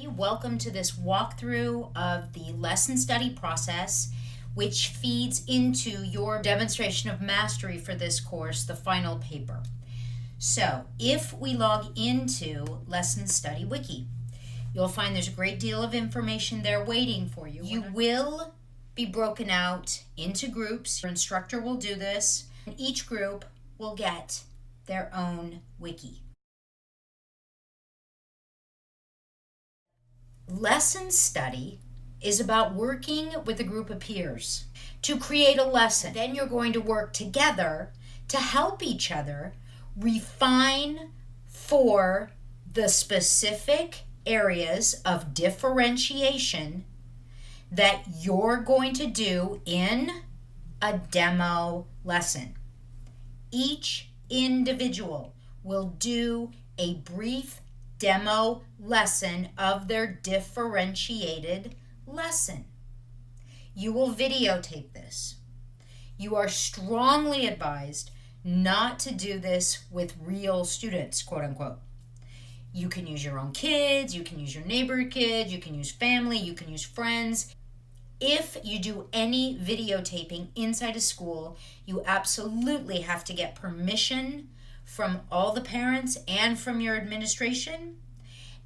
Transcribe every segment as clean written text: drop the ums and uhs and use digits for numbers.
Welcome to this walkthrough of the lesson study process, which feeds into your demonstration of mastery for this course, the final paper. So if we log into Lesson Study Wiki, you'll find there's a great deal of information there waiting for you. You will be broken out into groups. Your instructor will do this, and each group will get their own wiki. Lesson study is about working with a group of peers to create a lesson. Then you're going to work together to help each other refine for the specific areas of differentiation that you're going to do in a demo lesson. Each individual will do a brief demo lesson of their differentiated lesson. You will videotape this. You are strongly advised not to do this with real students, quote unquote. You can use your own kids, you can use your neighbor kids, you can use family, you can use friends. If you do any videotaping inside a school, you absolutely have to get permission from all the parents and from your administration.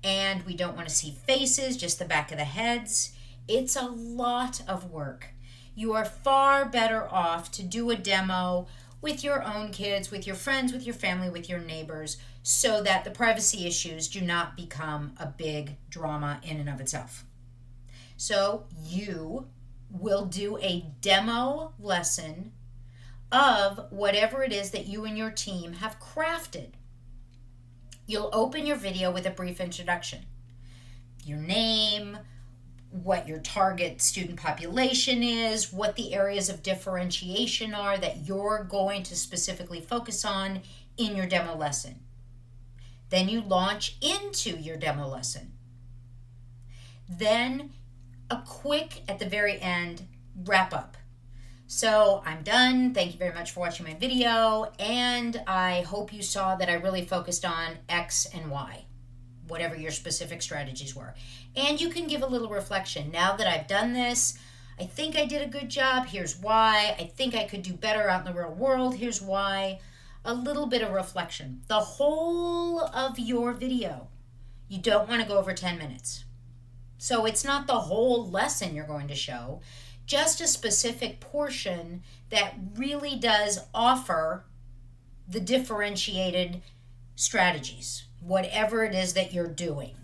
And we don't want to see faces, just the back of the heads. It's a lot of work. You are far better off to do a demo with your own kids, with your friends, with your family, with your neighbors, so that the privacy issues do not become a big drama in and of itself. So you will do a demo lesson of whatever it is that you and your team have crafted. You'll open your video with a brief introduction. Your name, what your target student population is, what the areas of differentiation are that you're going to specifically focus on in your demo lesson. Then you launch into your demo lesson. Then a quick, at the very end, wrap up. So I'm done. Thank you very much for watching my video, and I hope you saw that I really focused on X and Y, whatever your specific strategies were. And you can give a little reflection. Now that I've done this, I think I did a good job. Here's why. I think I could do better out in the real world. Here's why. A little bit of reflection. The whole of your video, you don't want to go over 10 minutes. So it's not the whole lesson you're going to show, just a specific portion that really does offer the differentiated strategies, whatever it is that you're doing.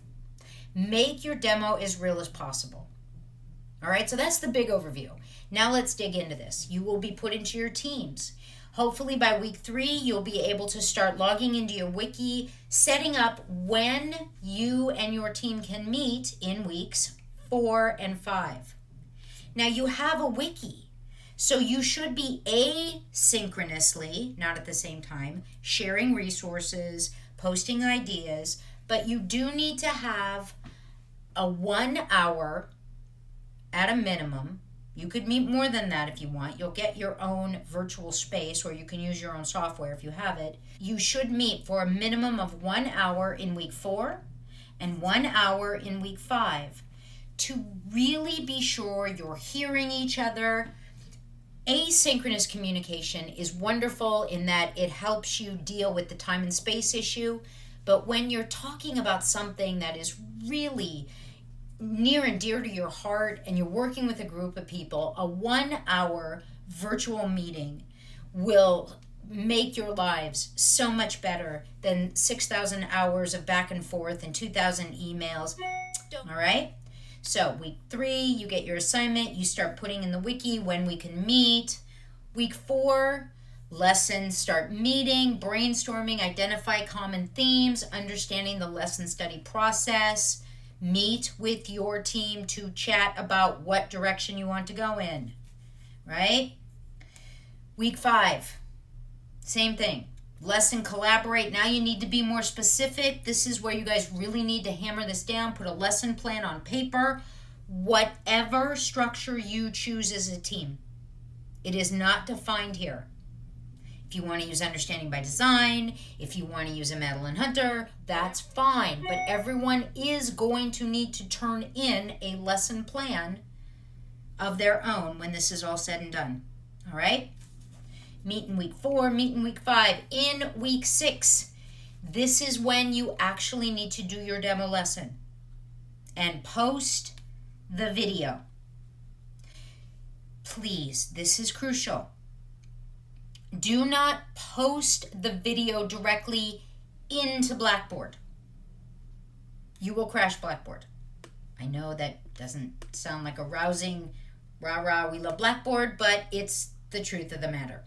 Make your demo as real as possible. All right, so that's the big overview. Now let's dig into this. You will be put into your teams. Hopefully by week 3, you'll be able to start logging into your wiki, setting up when you and your team can meet in weeks 4 and 5. Now you have a wiki, so you should be asynchronously, not at the same time, sharing resources, posting ideas, but you do need to have a 1 hour at a minimum. You could meet more than that if you want. You'll get your own virtual space, or you can use your own software if you have it. You should meet for a minimum of 1 hour in week 4 and 1 hour in week 5 to really be sure you're hearing each other. Asynchronous communication is wonderful in that it helps you deal with the time and space issue, but when you're talking about something that is really near and dear to your heart and you're working with a group of people, a 1 hour virtual meeting will make your lives so much better than 6,000 hours of back and forth and 2,000 emails. All right? So week 3, you get your assignment. You start putting in the wiki when we can meet. Week 4, lessons start meeting, brainstorming, identify common themes, understanding the lesson study process. Meet with your team to chat about what direction you want to go in, right? Week 5, same thing. Lesson collaborate. Now you need to be more specific. This is where you guys really need to hammer this down. Put a lesson plan on paper. Whatever structure you choose as a team. It is not defined here. If you want to use Understanding by Design, if you want to use a Madeline Hunter, that's fine. But everyone is going to need to turn in a lesson plan of their own when this is all said and done. All right? Meet in week 4, meet in week 5. In week 6, this is when you actually need to do your demo lesson and post the video. Please, this is crucial. Do not post the video directly into Blackboard. You will crash Blackboard. I know that doesn't sound like a rousing rah-rah, we love Blackboard, but it's the truth of the matter.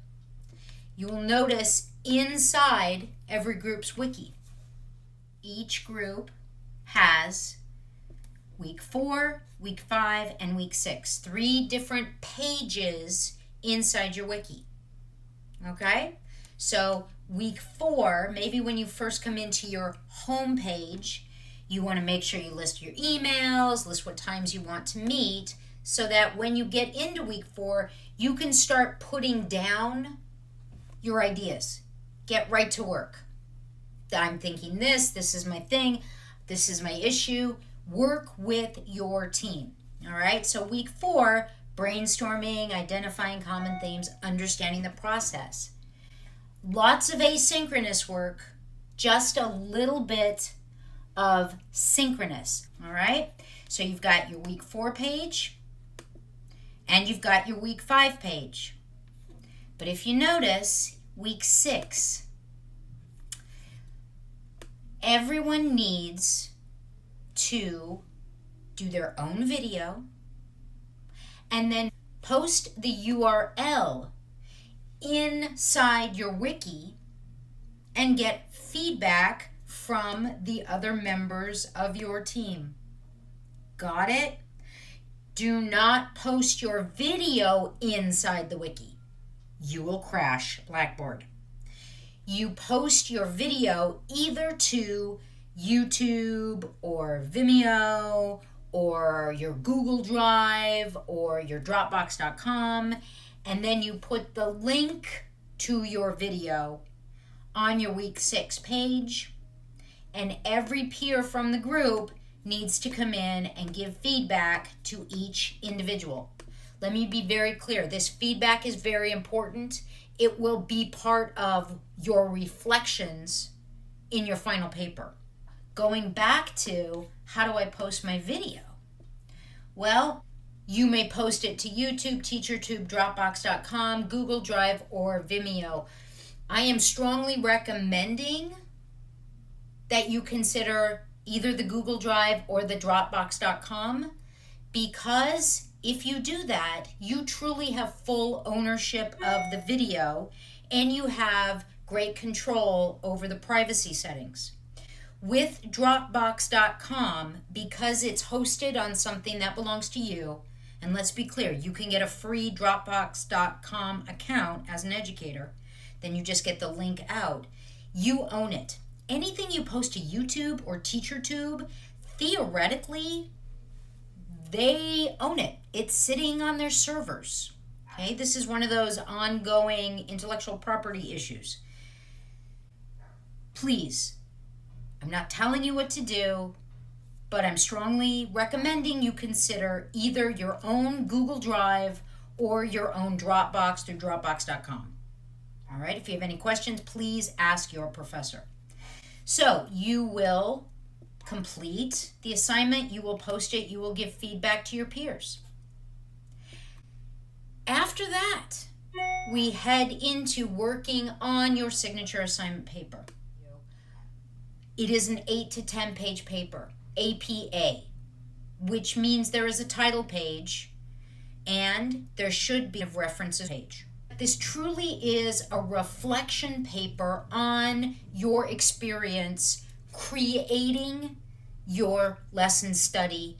You will notice inside every group's wiki, each group has week 4, week 5, and week 6. 3 different pages inside your wiki. Okay? So week 4, maybe when you first come into your home page, you want to make sure you list your emails, list what times you want to meet, so that when you get into week 4, you can start putting down your ideas. Get right to work. I'm thinking this is my thing, this is my issue. Work with your team. All right? So week 4, brainstorming, identifying common themes, understanding the process. Lots of asynchronous work, just a little bit of synchronous. All right? So you've got your week 4 page and you've got your week 5 page. But if you notice, week 6, everyone needs to do their own video and then post the URL inside your wiki and get feedback from the other members of your team. Got it? Do not post your video inside the wiki. You will crash Blackboard. You post your video either to YouTube or Vimeo or your Google Drive or your Dropbox.com, and then you put the link to your video on your week 6 page, and every peer from the group needs to come in and give feedback to each individual. Let me be very clear. This feedback is very important. It will be part of your reflections in your final paper. Going back to, how do I post my video? Well, you may post it to YouTube, TeacherTube, Dropbox.com, Google Drive, or Vimeo. I am strongly recommending that you consider either the Google Drive or the Dropbox.com, because if you do that, you truly have full ownership of the video and you have great control over the privacy settings. With Dropbox.com, because it's hosted on something that belongs to you, and let's be clear, you can get a free Dropbox.com account as an educator, then you just get the link out. You own it. Anything you post to YouTube or TeacherTube, theoretically, they own it. It's sitting on their servers. Okay, this is one of those ongoing intellectual property issues. Please, I'm not telling you what to do, but I'm strongly recommending you consider either your own Google Drive or your own Dropbox through Dropbox.com. All right, if you have any questions, please ask your professor. So you will complete the assignment, you will post it, you will give feedback to your peers. After that, we head into working on your signature assignment paper. It is an 8 to 10 page paper, APA, which means there is a title page and there should be a references page. This truly is a reflection paper on your experience creating your lesson study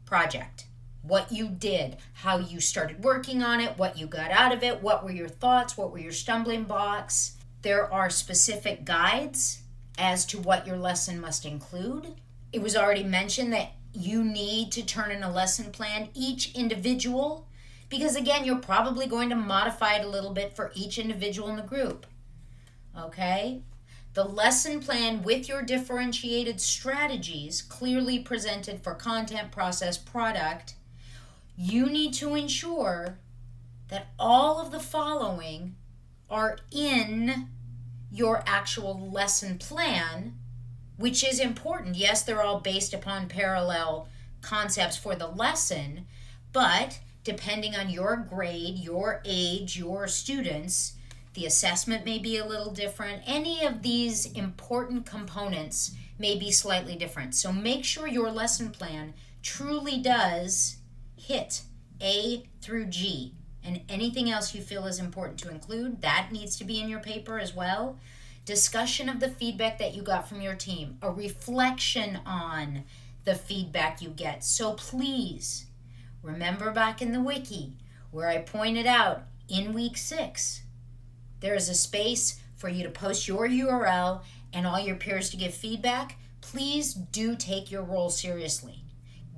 project. What you did, how you started working on it, what you got out of it, what were your thoughts, what were your stumbling blocks. There are specific guides as to what your lesson must include. It was already mentioned that you need to turn in a lesson plan. Each individual Because again, you're probably going to modify it a little bit for each individual in the group. Okay? The lesson plan with your differentiated strategies clearly presented for content, process, product, you need to ensure that all of the following are in your actual lesson plan, which is important. Yes, they're all based upon parallel concepts for the lesson, but depending on your grade, your age, your students, the assessment may be a little different. Any of these important components may be slightly different. So make sure your lesson plan truly does hit A through G. And anything else you feel is important to include, that needs to be in your paper as well. Discussion of the feedback that you got from your team, a reflection on the feedback you get. So please, remember back in the wiki where I pointed out in week 6, there is a space for you to post your URL and all your peers to give feedback. Please do take your role seriously.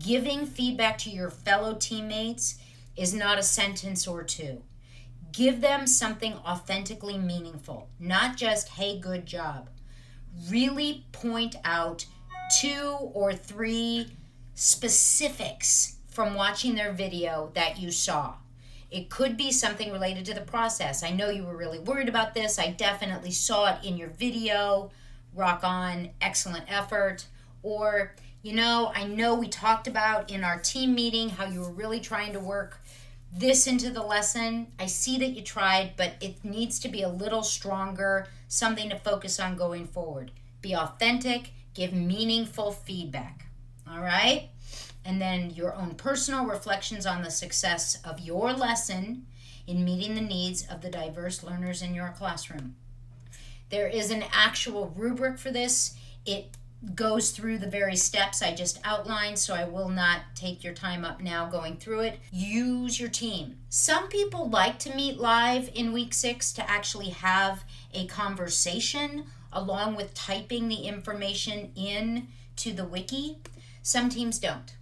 Giving feedback to your fellow teammates is not a sentence or two. Give them something authentically meaningful, not just, hey, good job. Really point out 2 or 3 specifics from watching their video that you saw. It could be something related to the process. I know you were really worried about this. I definitely saw it in your video. Rock on, excellent effort. Or, I know we talked about in our team meeting how you were really trying to work this into the lesson. I see that you tried, but it needs to be a little stronger, something to focus on going forward. Be authentic, give meaningful feedback. All right? And then your own personal reflections on the success of your lesson in meeting the needs of the diverse learners in your classroom. There is an actual rubric for this. It goes through the very steps I just outlined, so I will not take your time up now going through it. Use your team. Some people like to meet live in week 6 to actually have a conversation along with typing the information in to the wiki. Some teams don't.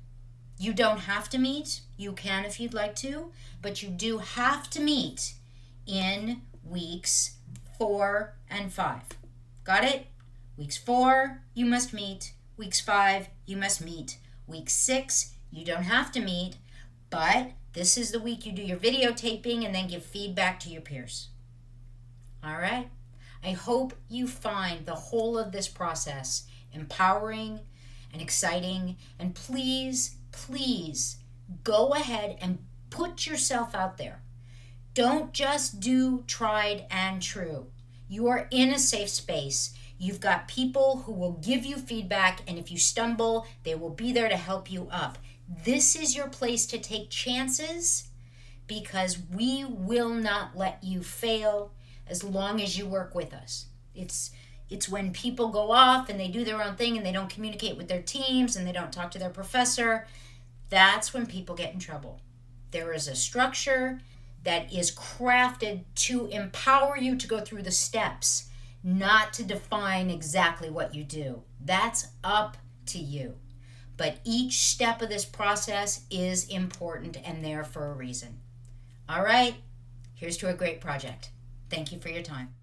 You don't have to meet. You can if you'd like to, but you do have to meet in weeks 4 and 5. Got it? Weeks 4, you must meet. Weeks 5, you must meet. Week 6, you don't have to meet, but this is the week you do your videotaping and then give feedback to your peers. All right? I hope you find the whole of this process empowering and exciting, and please go ahead and put yourself out there. Don't just do tried and true. You are in a safe space. You've got people who will give you feedback, and if you stumble, they will be there to help you up. This is your place to take chances because we will not let you fail as long as you work with us. It's when people go off and they do their own thing and they don't communicate with their teams and they don't talk to their professor. That's when people get in trouble. There is a structure that is crafted to empower you to go through the steps, not to define exactly what you do. That's up to you. But each step of this process is important and there for a reason. All right, here's to a great project. Thank you for your time.